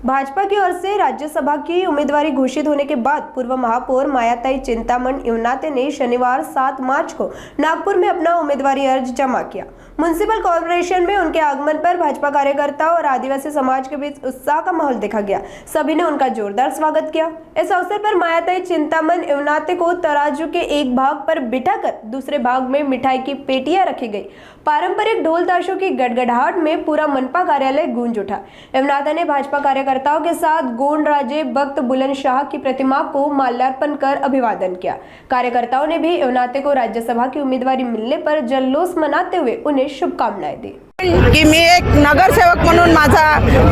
भाजपा की ओर से राज्यसभा की उम्मीदवारी घोषित होने के बाद पूर्व महापौर मायाताई चिंतामण इवनाते ने शनिवार 7 मार्च को नागपुर में अपना उम्मीदवारी अर्ज जमा किया। म्युनिसिपल कॉर्पोरेशन में उनके आगमन पर भाजपा कार्यकर्ताओं और आदिवासी समाज के बीच उत्साह का माहौल देखा गया। सभी ने उनका जोरदार स्वागत किया। इस अवसर पर मायाताई चिंतामण इवनाते को तराजू के एक भाग पर बिठाकर दूसरे भाग में मिठाई की पेटियां रखी गई। पारंपरिक ढोल ताशों की गड़गड़ाहट में पूरा मनपा कार्यालय गूंज उठा। इवनाते ने भाजपा कार्यकर्ताओं के साथ गोंड राजे भक्त बुलंद शाह की प्रतिमा को माल्यार्पण कर अभिवादन किया। कार्यकर्ताओं ने भी इवनाते को राज्यसभा की उम्मीदवारी मिलने पर जल्लोष मनाते हुए उन्हें शुभकामनाएं दी। की मी एक नगरसेवक म्हणून माझा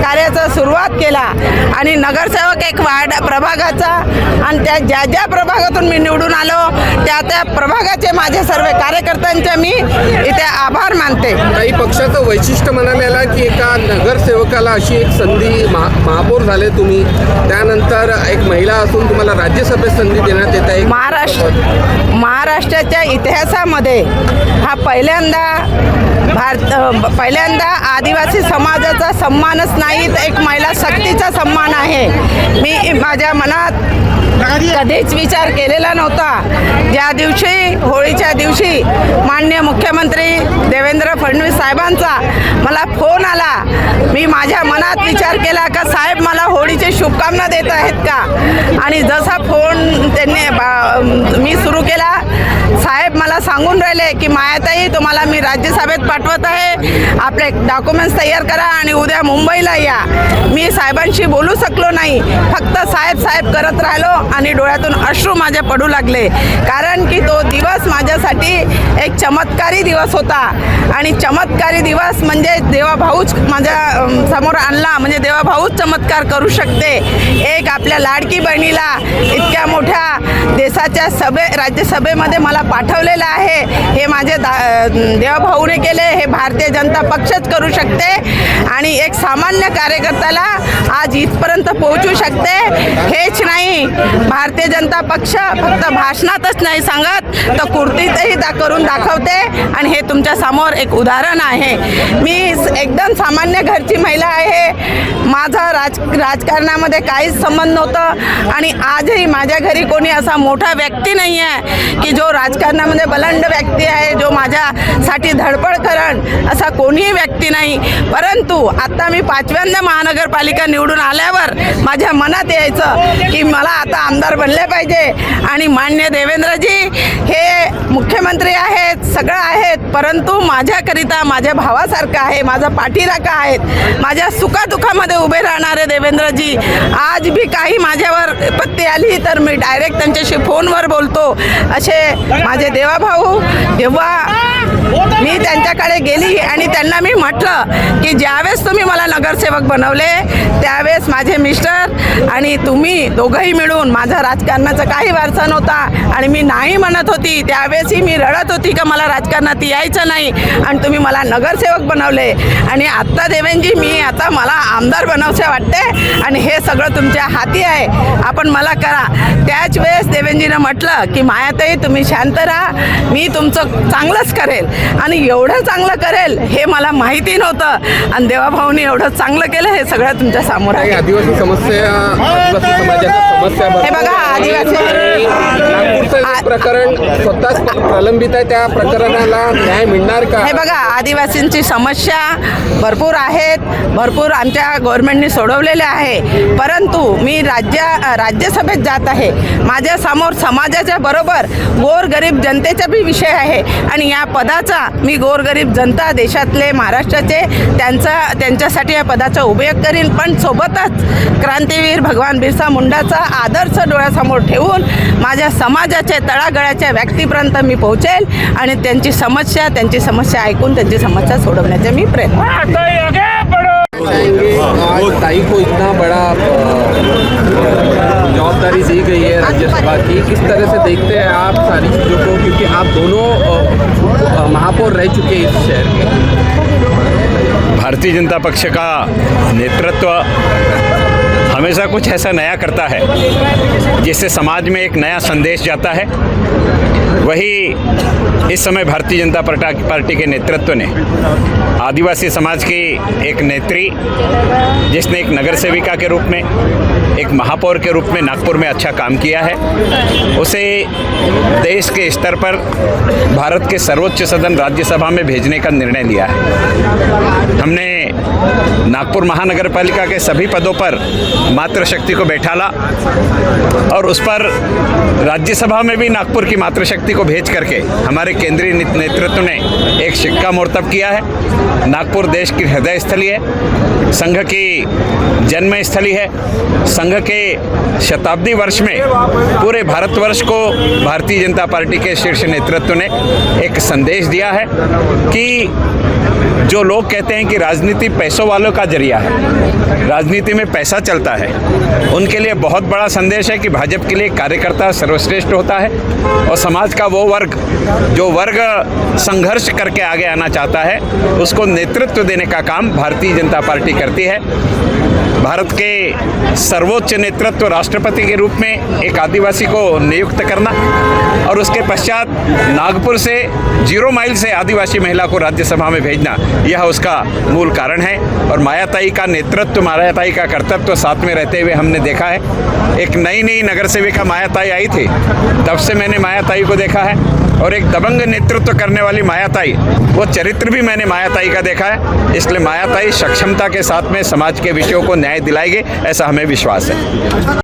कार्याचा सुरुवात केला आणि नगरसेवक एक वार्ड प्रभागाचा आणि त्या ज्या ज्या प्रभागातून मी निवडून आलो त्या प्रभागाचे माझे सर्व कार्यकर्त्यांचे मी इथे आभार मानते। काही पक्षाचं वैशिष्ट्य म्हणायला की एका नगरसेवकाला अशी एक संधी महापौर झाले तुम्ही, त्यानंतर एक महिला असून तुम्हाला राज्यसभेत संधी देण्यात येत आहे। महाराष्ट्राच्या इतिहासामध्ये हा पहिल्यांदा आदिवासी समाजाचा सन्मानच नाही तर एक महिला शक्तीचा सन्मान आहे। मी माझ्या मनात कधीच विचार केलेला नव्हता। ज्या दिवशी होळीच्या दिवशी माननीय मुख्यमंत्री देवेंद्र फडणवीस साहेबांचा मला फोन आला, मी माझ्या मनात विचार केला का साहेब मला होळीची शुभकामना देत आहेत का, आणि जसा फोन त्यांनी मी सुरू केला, साहेब मला सांगून राहिले की मायाताई तुम्हाला मी राज्यसभेत पाठवत आहे, आपले डॉक्युमेंट्स तयार करा आणि उद्या मुंबईला या। मी साहेबांशी बोलू शकलो नाही, फक्त साहेब साहेब करत राहिलो आणि डोळ्यातून अश्रू माझ्या पडू लागले, कारण की तो दिवस माझ्यासाठी एक चमत्कारी दिवस होता। आणि चमत्कारी दिवस म्हणजे देवाभाऊच माझ्या समोर आणला, म्हणजे देवाभाऊच चमत्कार करू शकते। एक आपल्या लाडकी बहिणीला इतक्या मोठ्या देशाच्या राज्यसभेमध्ये मला पाठवलेलं आहे, हे माझे देवाभाऊने केले, हे भारतीय जनता पक्षच करू शकते आणि एक सामान्य कार्यकर्त्याला आज इथपर्यंत पोहोचू शकते। हेच नाही, भारतीय जनता पक्ष फक्त भाषणातच नाही सांगत तर कृतीतही करून दाखवते आणि हे तुमच्या समोर एक उदाहरण आहे। मी एकदम सामान्य घरची महिला आहे, माझा राजकारणामध्ये काहीच संबंध नव्हता आणि आजही माझ्या घरी कोणी असा मोठा व्यक्ती नाही आहे की जो राजकारणामध्ये बलंड व्यक्ती आहे, जो माझ्यासाठी धडपड करण, असा कोणीही व्यक्ती नाही। परंतु आता मी 5व्यांदा महानगरपालिका निवडून आल्यावर माझ्या मनात यायचं की मला आता आमदार बनले पाहिजे आणि माननीय देवेंद्रजी हे मुख्यमंत्री आहेत, सगळं आहेत, परंतु माझ्याकरिता माझ्या भावासारखं आहे, माझा पाठीराखा आहेत, माझ्या सुखादुखामध्ये उभे राहणारे देवेंद्रजी। आज भी काही माझ्यावर विपत्ती आली तर मी डायरेक्ट त्यांच्याशी फोनवर बोलतो, असे माझे देवाभाऊ। जेव्हा मी त्यांच्याकडे गेली आणि त्यांना मी म्हटलं की ज्यावेळेस तुम्ही मला नगरसेवक बनवले त्यावेळेस माझे मिस्टर आणि तुम्ही दोघंही मिळून, माझा राजकारणाचा काही वारसा नव्हता आणि मी नाही म्हणत होती, त्यावेळेसही मी रडत होती का मला राजकारणात यायचं नाही आणि तुम्ही मला नगरसेवक बनवले आणि आत्ता देवेंजी मी आता मला आमदार बनवसे वाटते आणि हे सगळं तुमच्या हाती आहे, आपण मला करा। त्याच वेळेस देवेंजीनं म्हटलं की मायाताई तुम्ही शांत राहा, मी तुमचं चांगलंच करेल आणि एवढं चांगलं करेल हे मला माहिती नव्हतं आणि देवाभाऊनी एवढं चांगलं केलं, हे सगळं तुमच्या समोर आहे। आदिवासी समस्या, आदिवासी समाजाच्या समस्या, हे बघा आदिवासी प्रकरण स्वतःच प्रलंबित आहे, त्या प्रकरणाला न्याय मिळणार का? हे बघा आदिवासींची समस्या भरपूर आहेत, भरपूर आमच्या गव्हर्नमेंटने सोडवलेल्या आहे, परंतु मी राज्यसभेत जात आहे, माझ्या समोर समाजाच्या बरोबर गोरगरीब जनतेचा बी विषय आहे आणि या पदाचा मी गोरगरीब जनता देशातले महाराष्ट्राचे त्यांच्यासाठी या पदाचा उपयोग करीन, पण सोबतच क्रांतीवीर भगवान बिरसा मुंडाचा आदर्श डोळ्यासमोर ठेवून माझ्या समाजाच्या तळागाळाच्या व्यक्तीपर्यंत मी पोहोचेल आणि त्यांची समस्या ऐकून त्यांची समस्या सोडवण्याचा मी प्रयत्न आज ताई को इतना बड़ा जवाबदारी दी गई है राज्यसभा की, किस तरह से देखते हैं आप सारी चीज़ों को, क्योंकि आप दोनों महापौर रह चुके हैं इस शहर के। भारतीय जनता पक्ष का नेतृत्व हमेशा कुछ ऐसा नया करता है जिससे समाज में एक नया संदेश जाता है। वही इस समय भारतीय जनता पार्टी के नेतृत्व ने आदिवासी समाज की एक नेत्री, जिसने एक नगर सेविका के रूप में, एक महापौर के रूप में नागपुर में अच्छा काम किया है, उसे देश के स्तर पर भारत के सर्वोच्च सदन राज्यसभा में भेजने का निर्णय लिया है। हमने नागपुर महानगर पालिका के सभी पदों पर मातृशक्ति को बैठाला और उस पर राज्यसभा में भी नागपुर की मातृशक्ति को भेज करके हमारे केंद्रीय नेतृत्व ने एक सिक्का मोर्तब किया है। नागपुर देश की हृदय स्थली है, संघ की जन्म स्थली है। संघ के शताब्दी वर्ष में पूरे भारतवर्ष को भारतीय जनता पार्टी के शीर्ष नेतृत्व ने एक संदेश दिया है कि जो लोग कहते हैं कि राजनीति पैसों वालों का जरिया है, राजनीति में पैसा चलता है, उनके लिए बहुत बड़ा संदेश है कि भाजपा के लिए कार्यकर्ता सर्वश्रेष्ठ होता है और समाज का वो वर्ग जो वर्ग संघर्ष करके आगे आना चाहता है, उसको नेतृत्व देने का काम भारतीय जनता पार्टी करती है। भारत के सर्वोच्च नेतृत्व राष्ट्रपति के रूप में एक आदिवासी को नियुक्त करना और उसके पश्चात नागपुर से 0 माइल से आदिवासी महिला को राज्यसभा में भेजना, यह उसका मूल कारण है। और मायाताई का नेतृत्व, मायाताई का कर्तव्य साथ में रहते हुए हमने देखा है। एक नई नगर सेविका मायाताई आई थी, तब से मैंने मायाताई को देखा है और एक दबंग नेतृत्व करने वाली मायाताई, वो चरित्र भी मैंने मायाताई का देखा है। इसलिए मायाताई सक्षमता के साथ में समाज के विषयों को न्याय दिलाएगी, ऐसा हमें विश्वास है।